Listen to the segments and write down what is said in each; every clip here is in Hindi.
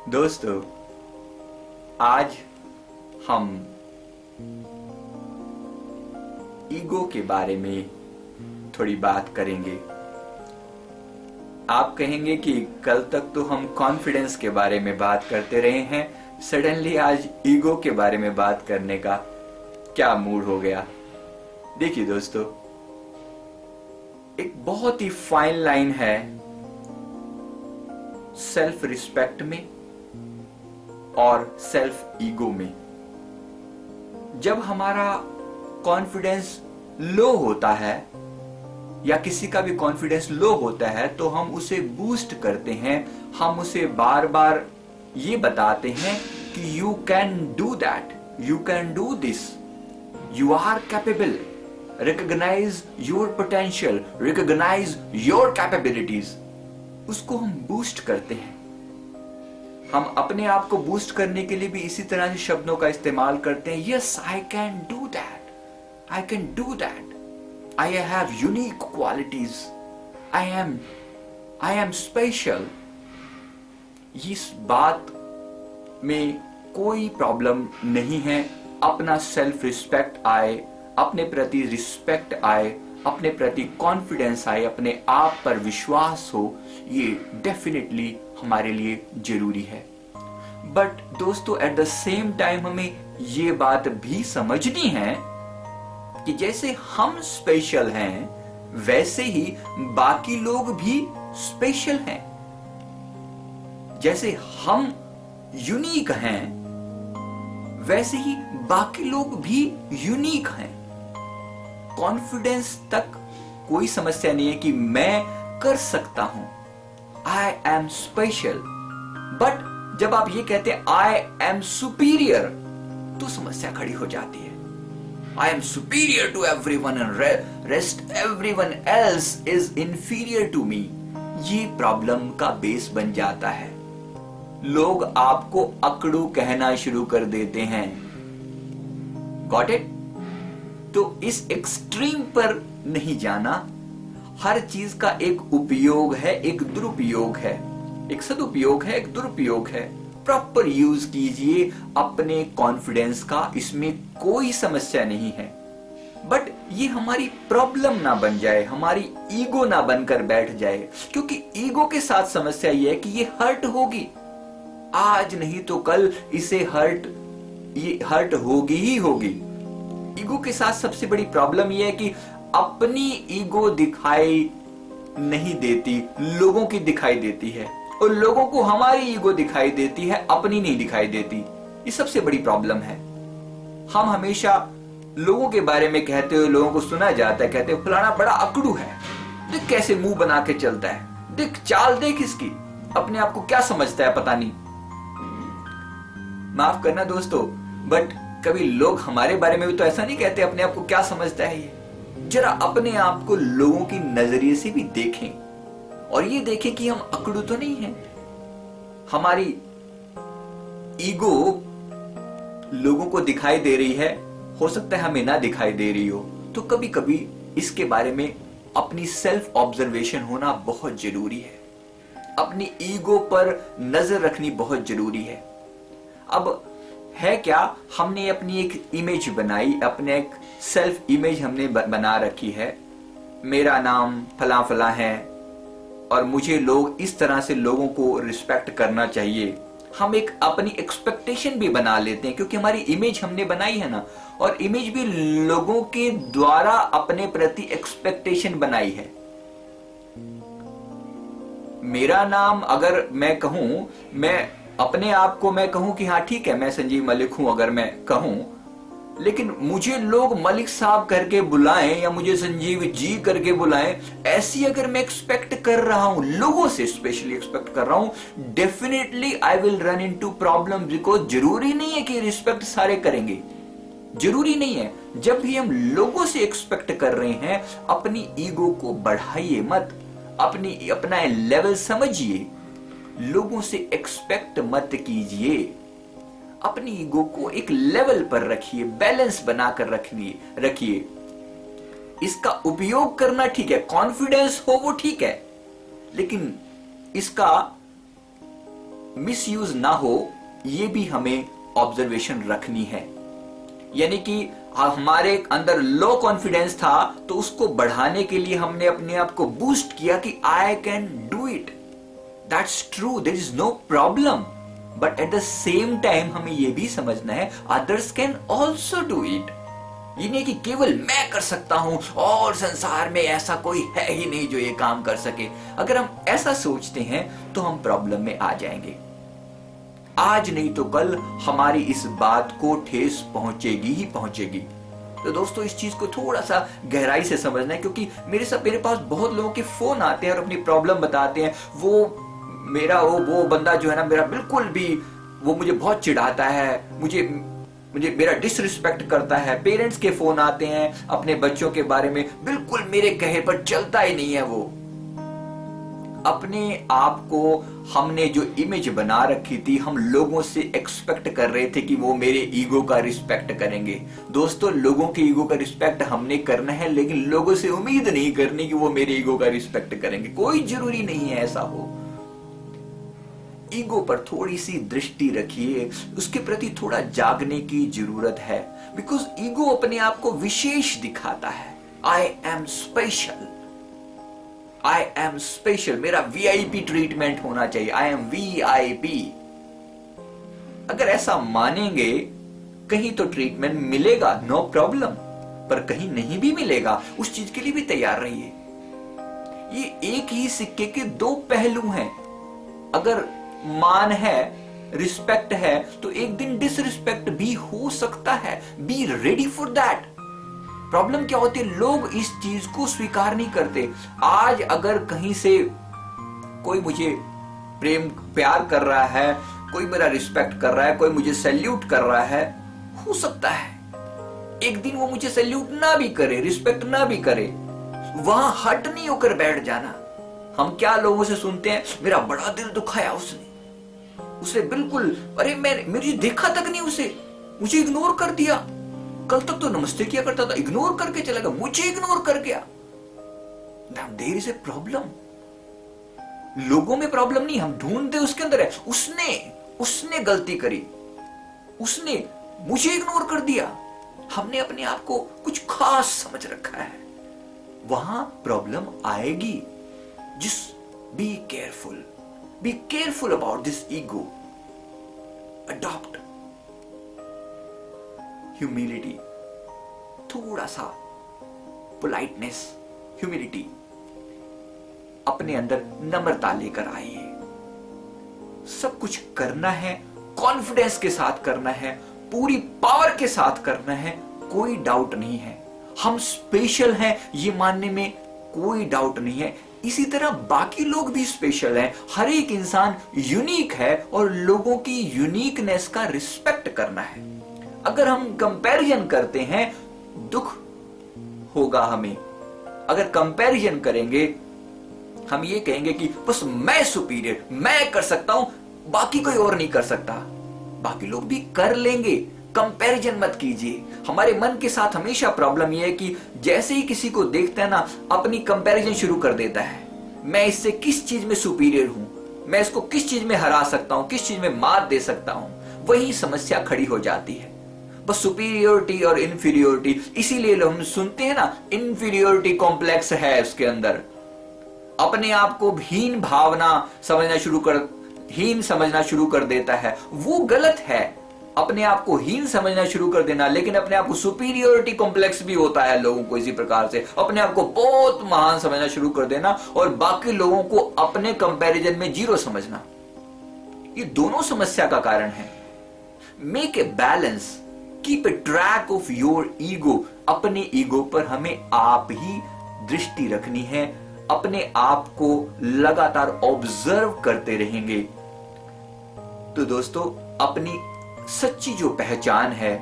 दोस्तों, आज हम ईगो के बारे में थोड़ी बात करेंगे। आप कहेंगे कि कल तक तो हम कॉन्फिडेंस के बारे में बात करते रहे हैं, सडनली आज ईगो के बारे में बात करने का क्या मूड हो गया। देखिए दोस्तों, एक बहुत ही फाइन लाइन है सेल्फ रिस्पेक्ट में और सेल्फ ईगो में। जब हमारा कॉन्फिडेंस लो होता है या किसी का भी कॉन्फिडेंस लो होता है तो हम उसे बूस्ट करते हैं, हम उसे बार बार ये बताते हैं कि you can do that, you can do this, you are capable, recognise your potential, recognise your capabilities. उसको हम बूस्ट करते हैं। हम अपने आप को बूस्ट करने के लिए भी इसी तरह से शब्दों का इस्तेमाल करते हैं। Yes, I can do that, I can do that, I have unique qualities, I am special. इस बात में कोई प्रॉब्लम नहीं है। अपना सेल्फ रिस्पेक्ट आए, अपने प्रति रिस्पेक्ट आए, अपने प्रति कॉन्फिडेंस आए, अपने आप पर विश्वास हो, ये डेफिनेटली हमारे लिए जरूरी है। बट दोस्तों, एट द सेम टाइम हमें ये बात भी समझनी है कि जैसे हम स्पेशल हैं वैसे ही बाकी लोग भी स्पेशल हैं। जैसे हम यूनिक हैं वैसे ही बाकी लोग भी यूनिक हैं। कॉन्फिडेंस तक कोई समस्या नहीं है कि मैं कर सकता हूं, आई एम स्पेशल। बट जब आप ये कहते हैं आई एम सुपीरियर तो समस्या खड़ी हो जाती है। I am superior to everyone and rest everyone else is inferior to me. ये प्रॉब्लम का बेस बन जाता है। लोग आपको अकड़ू कहना शुरू कर देते हैं। Got it? तो इस एक्सट्रीम पर नहीं जाना। हर चीज का एक उपयोग है, एक दुरुपयोग है, एक सदुपयोग है, एक दुरुपयोग है। प्रॉपर यूज कीजिए अपने कॉन्फिडेंस का, इसमें कोई समस्या नहीं है। बट ये हमारी प्रॉब्लम ना बन जाए, हमारी ईगो ना बनकर बैठ जाए, क्योंकि ईगो के साथ समस्या ये है कि ये हर्ट होगी। आज नहीं तो कल इसे ये हर्ट होगी ही होगी। ईगो के साथ सबसे बड़ी प्रॉब्लम यह है कि अपनी ईगो दिखाई नहीं देती, लोगों की दिखाई देती है, और लोगों को हमारी ईगो दिखाई देती है, अपनी नहीं दिखाई देती। ये सबसे बड़ी प्रॉब्लम है। हम हमेशा लोगों के बारे में कहते हुए लोगों को सुना जाता है, कहते हैं फलाना बड़ा अकड़ू है, देख कैसे मुंह बना के चलता है, देख चाल देख इसकी, अपने आप को क्या समझता है पता नहीं। माफ करना दोस्तों, बट कभी लोग हमारे बारे में भी तो ऐसा नहीं कहते अपने आप को क्या समझता है ये। जरा अपने आप को लोगों की नजरिए से भी देखें और ये देखें कि हम अकड़ू तो नहीं हैं। हमारी ईगो लोगों को दिखाई दे रही है, हो सकता है हमें ना दिखाई दे रही हो। तो कभी कभी इसके बारे में अपनी सेल्फ ऑब्जर्वेशन होना बहुत जरूरी है। अपनी ईगो पर नजर रखनी बहुत जरूरी है। अब है क्या, हमने अपनी एक इमेज बनाई, अपने एक सेल्फ इमेज हमने बना रखी है। मेरा नाम फला फला है और मुझे लोग इस तरह से लोगों को रिस्पेक्ट करना चाहिए। हम एक अपनी एक्सपेक्टेशन भी बना लेते हैं क्योंकि हमारी इमेज हमने बनाई है ना, और इमेज भी लोगों के द्वारा अपने प्रति एक्सपेक्टेशन बनाई है। मेरा नाम अगर मैं कहूं, मैं अपने आप को मैं कहूं कि हाँ ठीक है मैं संजीव मलिक हूं, अगर मैं कहूं, लेकिन मुझे लोग मलिक साहब करके बुलाएं या मुझे संजीव जी करके बुलाएं, ऐसी अगर मैं एक्सपेक्ट कर रहा हूं, लोगों से स्पेशली एक्सपेक्ट कर रहा हूं, definitely I will run into problem. Because जरूरी नहीं है कि रिस्पेक्ट सारे करेंगे, जरूरी नहीं है। जब भी हम लोगों से एक्सपेक्ट कर रहे हैं, अपनी ईगो को बढ़ाइए मत, अपना लेवल समझिए, लोगों से एक्सपेक्ट मत कीजिए। अपनी ईगो को एक लेवल पर रखिए, बैलेंस बनाकर रखिए। इसका उपयोग करना ठीक है, कॉन्फिडेंस हो वो ठीक है, लेकिन इसका मिसयूज ना हो, ये भी हमें ऑब्जर्वेशन रखनी है। यानी कि हमारे अंदर लो कॉन्फिडेंस था, तो उसको बढ़ाने के लिए हमने अपने आप को बूस्ट किया कि I can do it, that's true, there is no problem. But at the same time हमें यह भी समझना है others can also do it. ये नहीं कि केवल मैं कर सकता हूं और संसार में ऐसा कोई है ही नहीं जो ये काम कर सके। अगर हम ऐसा सोचते हैं तो हम प्रॉब्लम में आ जाएंगे। आज नहीं तो कल हमारी इस बात को ठेस पहुंचेगी ही पहुंचेगी। तो दोस्तों, इस चीज को थोड़ा सा गहराई से समझना है, क्योंकि मेरे पास बहुत लोगों के फोन आते हैं और अपनी प्रॉब्लम बताते हैं। वो बंदा जो है ना, मेरा बिल्कुल भी, वो मुझे बहुत चिढ़ाता है, मुझे मेरा डिसरिस्पेक्ट करता है। पेरेंट्स के फोन आते हैं अपने बच्चों के बारे में, बिल्कुल मेरे कहे पर चलता ही नहीं है। वो अपने आप को हमने जो इमेज बना रखी थी, हम लोगों से एक्सपेक्ट कर रहे थे कि वो मेरे ईगो का रिस्पेक्ट करेंगे। दोस्तों, लोगों के ईगो का रिस्पेक्ट हमने करना है, लेकिन लोगों से उम्मीद नहीं करनी कि वो मेरे ईगो का रिस्पेक्ट करेंगे। कोई जरूरी नहीं है ऐसा हो। ईगो पर थोड़ी सी दृष्टि रखिए, उसके प्रति थोड़ा जागने की जरूरत है। बिकॉज ईगो अपने आप को विशेष दिखाता है। I am special, I am special, मेरा वीआईपी ट्रीटमेंट होना चाहिए, आई एम वीआईपी। अगर ऐसा मानेंगे, कहीं तो ट्रीटमेंट मिलेगा, नो प्रॉब्लम, पर कहीं नहीं भी मिलेगा, उस चीज के लिए भी तैयार रहिए। ये एक ही सिक्के के दो पहलू हैं। अगर मान है, रिस्पेक्ट है, तो एक दिन डिसरिस्पेक्ट भी हो सकता है। Be ready for that. Problem क्या होती है, लोग इस चीज को स्वीकार नहीं करते। आज अगर कहीं से कोई मुझे प्यार कर रहा है, कोई मेरा रिस्पेक्ट कर रहा है, कोई मुझे सैल्यूट कर रहा है, हो सकता है एक दिन वो मुझे सैल्यूट ना भी करे, रिस्पेक्ट ना भी करे, वहां हट नहीं होकर बैठ जाना। हम क्या लोगों से सुनते हैं, मेरा बड़ा दिल दुखाया उसे बिल्कुल, अरे मेरी देखा तक नहीं उसे, मुझे इग्नोर कर दिया। कल तक तो नमस्ते किया करता था, इग्नोर करके चला गया, मुझे इग्नोर कर गया। There is a problem. लोगों में प्रॉब्लम नहीं, हम ढूंढते उसके अंदर है। उसने गलती करी, उसने मुझे इग्नोर कर दिया। हमने अपने आप को कुछ खास समझ रखा है, वहां प्रॉब्लम आएगी। Just be careful about this ego. Adopt humility, थोड़ा सा politeness, humility, अपने अंदर नम्रता लेकर आइए। सब कुछ करना है, कॉन्फिडेंस के साथ करना है, पूरी पावर के साथ करना है, कोई डाउट नहीं है। हम स्पेशल हैं, ये मानने में कोई डाउट नहीं है। इसी तरह बाकी लोग भी स्पेशल हैं। हर एक इंसान यूनिक है और लोगों की यूनिकनेस का रिस्पेक्ट करना है। अगर हम कंपैरिजन करते हैं, दुख होगा हमें। अगर कंपैरिजन करेंगे, हम ये कहेंगे कि बस मैं सुपीरियर, मैं कर सकता हूं, बाकी कोई और नहीं कर सकता। बाकी लोग भी कर लेंगे। कंपैरिजन मत कीजिए। हमारे मन के साथ हमेशा प्रॉब्लम यह है कि जैसे ही किसी को देखता है ना, अपनी कंपैरिजन शुरू कर देता है। मैं इससे किस चीज में सुपीरियर हूं, मैं इसको किस चीज में हरा सकता हूं, किस चीज में मात दे सकता हूं। वही समस्या खड़ी हो जाती है। बस सुपीरियोरिटी और इन्फीरियोरिटी, इसीलिए हम सुनते हैं ना, इन्फीरियोरिटी कॉम्प्लेक्स है उसके अंदर। अपने आप को हीन समझना शुरू कर देता है। वो गलत है, अपने आप को हीन समझना शुरू कर देना। लेकिन अपने आप को सुपीरियोरिटी कॉम्प्लेक्स भी होता है लोगों को। इसी प्रकार से अपने आप को बहुत महान समझना शुरू कर देना और बाकी लोगों को अपने कंपैरिजन में जीरो समझना, ये दोनों समस्या का कारण है। Make a balance, keep a track of your ego. अपने ईगो पर हमें आप ही दृष्टि रखनी है। अपने आप को लगातार ऑब्जर्व करते रहेंगे तो दोस्तों, अपनी सच्ची जो पहचान है,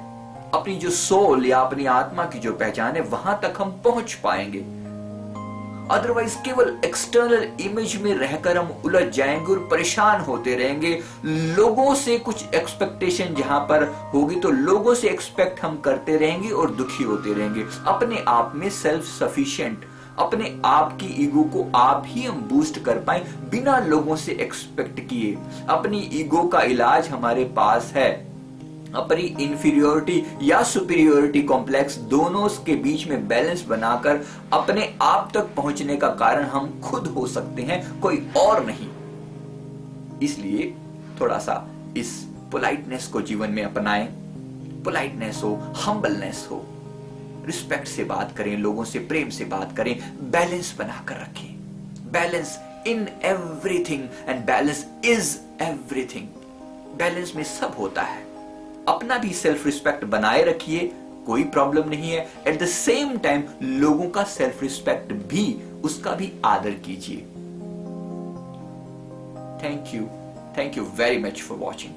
अपनी जो सोल या अपनी आत्मा की जो पहचान है, वहां तक हम पहुंच पाएंगे। अदरवाइज केवल एक्सटर्नल इमेज में रहकर हम उलझ जाएंगे और परेशान होते रहेंगे। लोगों से कुछ एक्सपेक्टेशन जहां पर होगी तो लोगों से एक्सपेक्ट हम करते रहेंगे और दुखी होते रहेंगे। अपने आप में सेल्फ सफिशिएंट, अपने आप की ईगो को आप ही हम बूस्ट कर पाए बिना लोगों से एक्सपेक्ट किए। अपनी ईगो का इलाज हमारे पास है। अपनी इंफीरियोरिटी या सुपीरियोरिटी कॉम्प्लेक्स दोनों के बीच में बैलेंस बनाकर अपने आप तक पहुंचने का कारण हम खुद हो सकते हैं, कोई और नहीं। इसलिए थोड़ा सा इस पोलाइटनेस को जीवन में अपनाएं। पोलाइटनेस हो, हम्बलनेस हो, रिस्पेक्ट से बात करें, लोगों से प्रेम से बात करें, बैलेंस बनाकर रखें। Balance in everything and balance is everything. Balance में सब होता है। अपना भी सेल्फ रिस्पेक्ट बनाए रखिए, कोई प्रॉब्लम नहीं है। एट द सेम टाइम लोगों का सेल्फ रिस्पेक्ट भी, उसका भी आदर कीजिए। Thank you very much for watching.